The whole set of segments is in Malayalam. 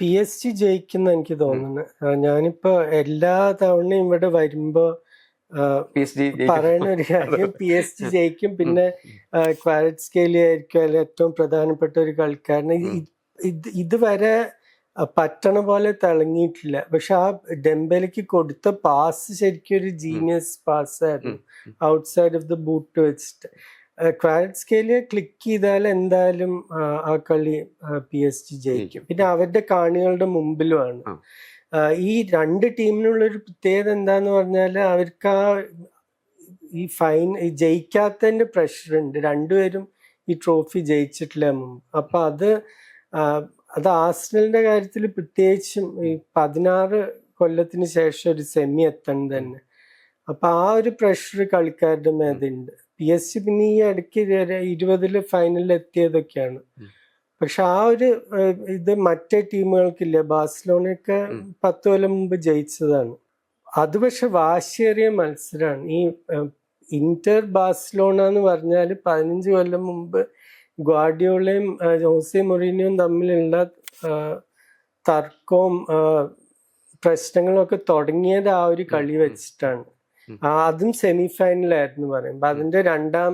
PSG ജയിക്കുന്ന എനിക്ക് തോന്നുന്നത്. ഞാനിപ്പോ എല്ലാ തവണയും ഇവിടെ വരുമ്പോ പറയുന്ന ഒരു കാര്യം PSG ജയിക്കും, പിന്നെ ക്വാരറ്റ്സ്കേലി ആയിരിക്കും അതിൽ ഏറ്റവും പ്രധാനപ്പെട്ട ഒരു കളിക്കാരൻ. ഇതുവരെ പറ്റണ പോലെ തിളങ്ങിയിട്ടില്ല. പക്ഷെ ആ ഡെംബെലയ്ക്ക് കൊടുത്ത പാസ് ശരിക്കും ഒരു ജീനിയസ് പാസ് ആയിരുന്നു, ഔട്ട്സൈഡ് ഓഫ് ദ ബൂട്ട് വെച്ചിട്ട്. ക്വാരറ്റ്സ്കേലിയെ ക്ലിക്ക് ചെയ്താൽ എന്തായാലും ആ കളി PSG ജയിക്കും. പിന്നെ അവരുടെ കാണികളുടെ മുമ്പിലുമാണ്. ഈ രണ്ട് ടീമിനുള്ളൊരു പ്രത്യേകത എന്താന്ന് പറഞ്ഞാൽ അവർക്ക് ഈ ജയിക്കാത്തതിന്റെ പ്രഷർ ഉണ്ട്. രണ്ടുപേരും ഈ ട്രോഫി ജയിച്ചിട്ടില്ല മുമ്പ്. അപ്പൊ അത് ആർസണലിന്റെ കാര്യത്തിൽ പ്രത്യേകിച്ചും ഈ 16 കൊല്ലത്തിന് ശേഷം ഒരു സെമി എത്തണം തന്നെ. അപ്പൊ ആ ഒരു പ്രഷർ കളിക്കാരുടെ മേതുണ്ട്. PSG പിന്നെ ഈ ഇടയ്ക്ക് 20 ഫൈനലിൽ എത്തിയതൊക്കെയാണ്. പക്ഷെ ആ ഒരു ഇത് മറ്റേ ടീമുകൾക്കില്ല. ബാഴ്സലോണയൊക്കെ 10 കൊല്ലം മുമ്പ് ജയിച്ചതാണ്. അത് പക്ഷെ വാശിയേറിയ മത്സരമാണ്. ഈ ഇന്റർ ബാഴ്സലോണ എന്ന് പറഞ്ഞാൽ 15 കൊല്ലം മുമ്പ് ഗ്വാർഡിയോളയും ജോസെ മൊറീനിയോയും തമ്മിലുള്ള തർക്കവും പ്രശ്നങ്ങളും ഒക്കെ തുടങ്ങിയത് ആ ഒരു കളി വെച്ചിട്ടാണ്. അതും സെമി ഫൈനലായിരുന്നു പറയുമ്പോ. അതിന്റെ രണ്ടാം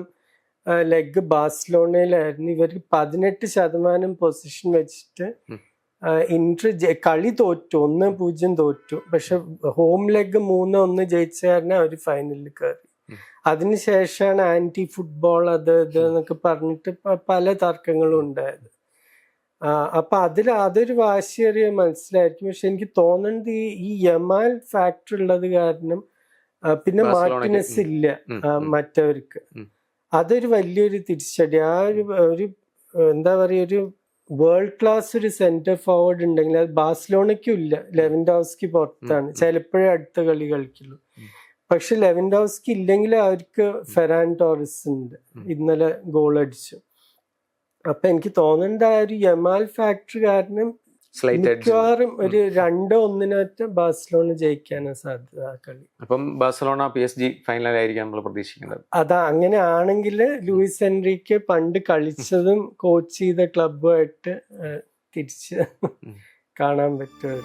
ലെഗ് ബാഴ്സലോണയിലായിരുന്നു. ഇവർക്ക് 18% പൊസിഷൻ വെച്ചിട്ട് കളി തോറ്റു, 1-0 തോറ്റു. പക്ഷെ ഹോം ലെഗ് 3-1 ജയിച്ച കാരണം അവർ ഫൈനലിൽ കയറി. അതിനുശേഷമാണ് ആന്റി ഫുട്ബോൾ അത് എന്നൊക്കെ പറഞ്ഞിട്ട് പല തർക്കങ്ങളും ഉണ്ടായത്. അപ്പൊ അതൊരു വാശിയേറിയ മത്സരമായിരിക്കും. പക്ഷെ എനിക്ക് തോന്നുന്നത് ഈ യമാൽ ഫാക്ടർ ഉള്ളത് കാരണം, പിന്നെ മാർട്ടിനസ് ഇല്ല മറ്റവർക്ക്, അതൊരു വലിയൊരു തിരിച്ചടി. ആ ഒരു എന്താ പറയുക, ഒരു വേൾഡ് ക്ലാസ് ഒരു സെന്റർ ഫോർവേഡ് ഉണ്ടെങ്കിൽ അത് ബാഴ്സലോണയ്ക്കും ഇല്ല. ലെവൻഡോവ്സ്കി പുറത്താണ്, ചിലപ്പോഴേ അടുത്ത കളി കളിക്കുള്ളൂ. പക്ഷെ ലെവൻഡോവ്സ്കി ഇല്ലെങ്കിൽ അവർക്ക് ഫെറാൻ ടോറസ് ഉണ്ട്, ഇന്നലെ ഗോൾ അടിച്ചു. അപ്പൊ എനിക്ക് തോന്നുന്നുണ്ട് ആ ഒരു യമാൽ ഫാക്ടർ കാരണം മിക്കവാറും ഒരു 2-1 ബാഴ്സലോണ ജയിക്കാനാണ് സാധ്യത ആ കളി. അപ്പം ബാഴ്സലോണ PSG ഫൈനലായിരിക്കും നമ്മൾ പ്രതീക്ഷിക്കുന്നത്. അതാ അങ്ങനെ ആണെങ്കിൽ ലൂയിസ് എൻറിക്കെ പണ്ട് കളിച്ചതും കോച്ച് ചെയ്ത ക്ലബുമായിട്ട് തിരിച്ച് കാണാൻ പറ്റും.